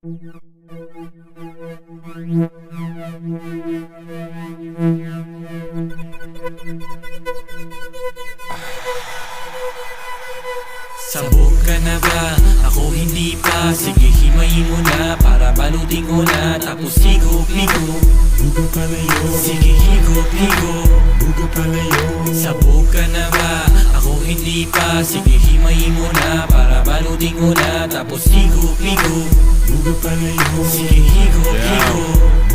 Sabog ka na ba? Ako hindi pa. Sige himayin mo na para balutin ko na. Tapos higop-higo, buga palayo. sige higop-higo, Buga palayo. sabog ka na ba? Ako hindi pa. Sige himayin mo na para balutin ko na. Tapos higop-higo, Buga palayo. sige higop-higo.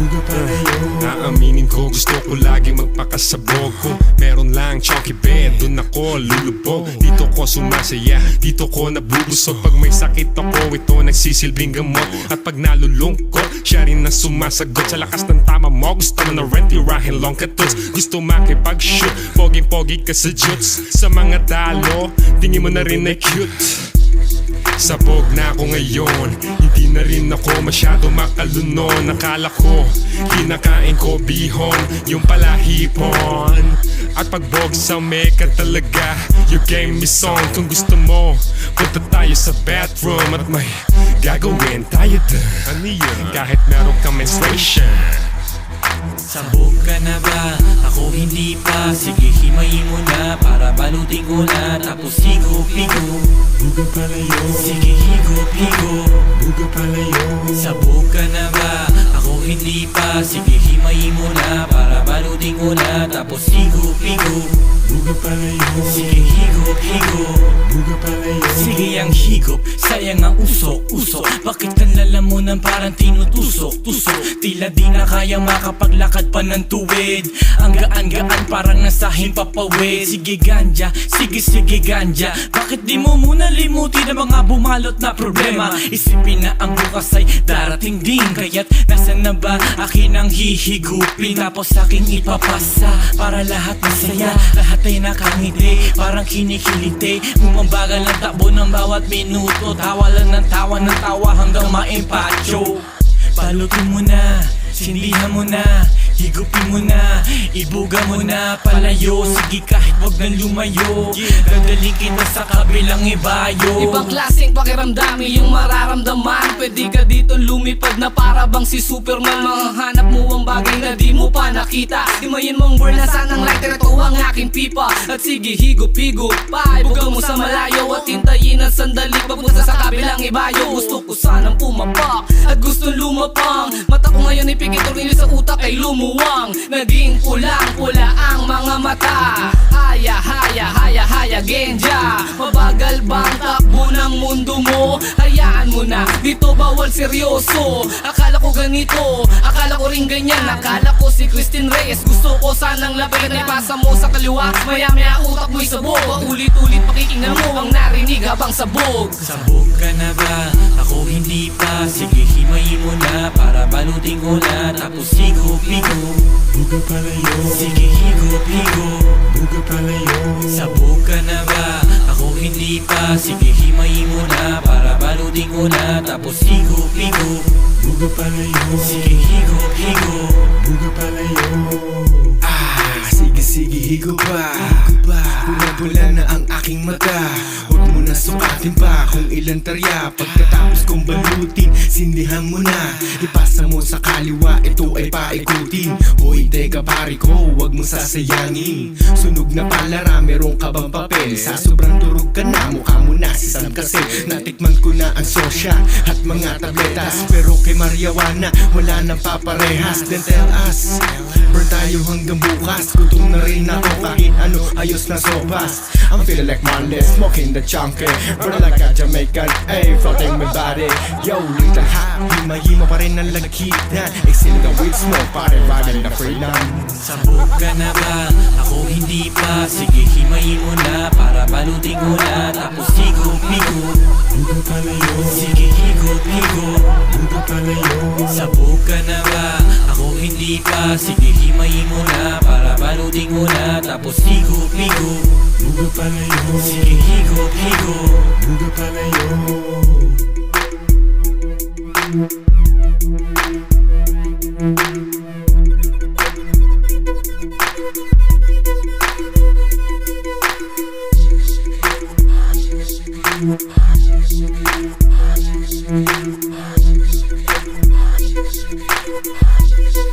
Buga palayo. Aaminin ko, gusto ko lagi magpakasabog. Kung meron lang chunky bed, dun ako lulubog. Dito ko sumasaya, dito ko nabubusog. Pag may sakit ako, ito nagsisilbing gamot. At pag nalulungkot, siya rin ang sumasagot. Sa lakas ng tama mo, gusto mo na rent, tirahin long katuts. Gusto makipag-shoot, poging-pogi ka sa jutes. Sa mga talo, tingin mo na rin ay cute. Sabog na ako ngayon, hindi na rin ako masyado makalunon. Nakala ko, kinakain ko bihon, yung pala hipon. At pagbog sa meka talaga, you gave me song. Kung gusto mo, punta tayo sa bathroom. At may gagawin tayo dun, ano yun? Kahit meron ka menstruation. Sabog ka na ba? Ako hindi pa. Sige himayin mo na para balutin ko na. Tapos higop-higo, Buga palayo. sige higop-higo, Buga palayo. sabog ka na ba? Ako hindi pa. Sige himayin mo na para balutin ko na. Tapos higop-higo, Buga palayo. sige higop-higo, Buga palayo. sige ang higop, sayang ang usok-usok. Bakit ka lalamunan parang tinutusok-tusok? Tila di na kaya makapaglakad pa ng tuwid. Ang gaan-gaan parang nasa himpapawid. Sige ganja, sige ganja. Bakit di mo muna limutin ang mga bumalot na problema? Isipin na ang bukas ay darating din. Kaya't nasan na ba akin ang hihigupin? Tapos aking ipapasa para lahat masaya. Lahat ay nakangiti, parang kinikiliti. Bumambagal ang takbo ng bawat minuto. Tawa lang ng tawa hanggang maimpacho. Balutin mo na, sindihan mo na, higupin mo na, ibuga mo na palayo. Sige kahit wag nang lumayo, dadalhin kita sa kabilang ibayo. Ibang klaseng pakiramdami yung mararamdaman. Pwede ka dito lumipad na para bang si Superman. Mahahanap mo ang bagay na di mo pa nakita. Himayin mong burn na sanang lighter, ito ang aking pipa. At sige higop-higop pa, ibuga mo sa malayo. At hintayin ang sandali pagpunta sa kabilang ibayo. Gusto ko sanang pumapak at gusto lumapang. Mata ko ngayon ipikit, tornilyo sa utak ay lumuwang. Naging pulang-pula ang mga mata. Haya, genja. Mabagal bang takbo ng mundo mo? Hayaan mo na, dito bawal seryoso. Akala ko ganito, akala ko rin ganyan. Akala ko si Christine Reyes, gusto ko sanang lapitan. Ipasa mo sa kaliwa, maya-maya utak mo'y sabog. Paulit-ulit pakikinggan mo ang narinig habang sabog. Sabog ka na ba? Ako hindi pa. Sige himayin mo na para balutin ko na. Tapos higop-higo, Buga palayo. sige higop-higo, Buga palayo. sabog ka na ba? Ako hindi pa. Sige himayin mo na para balutin ko na. Tapos higop-higo, Buga palayo. sige higop-higo. Buga palayo. Sige, higo pa. Pula-pula na ang aking mata. Huwag mo na sukatin pa kung ilan tarya. Pagkatapos kong balutin, sindihan mo na. Ipasa mo sa kaliwa, ito ay paikutin. Hoy, teka pare ko, huwag mo sasayangin. Sunog na palara, meron ka bang papel? Sa sobrang durog ka na, mukha mo na si Sam kasi. Natikman ko na ang sosya at mga tabletas. Pero kay Marijuana, wala nang paparehas. Then tell us, burn tayo hanggang bukas. Gutom na rin ako kahit ano, ayos na sopas. I'm feeling like Marley, smoking the chunky. Burn like a Jamaican, ay, floating my body. Yo, little hot, hima-hima pa rin ang lagitan. Exhale the weed smoke, pare riding the freedom. Sabog ka na ba? Ako hindi pa. Sige himayin mo na para balutin ko na. Tapos higop-higo, Buga palayo. sige higop-higo, Buga palayo. sabog ka na ba? Ako hindi pa. Sige himayin mo na para balutin ko na. Tapos higop-higo, Buga palayo. sige higop-higo. Buga palayo. Shake it,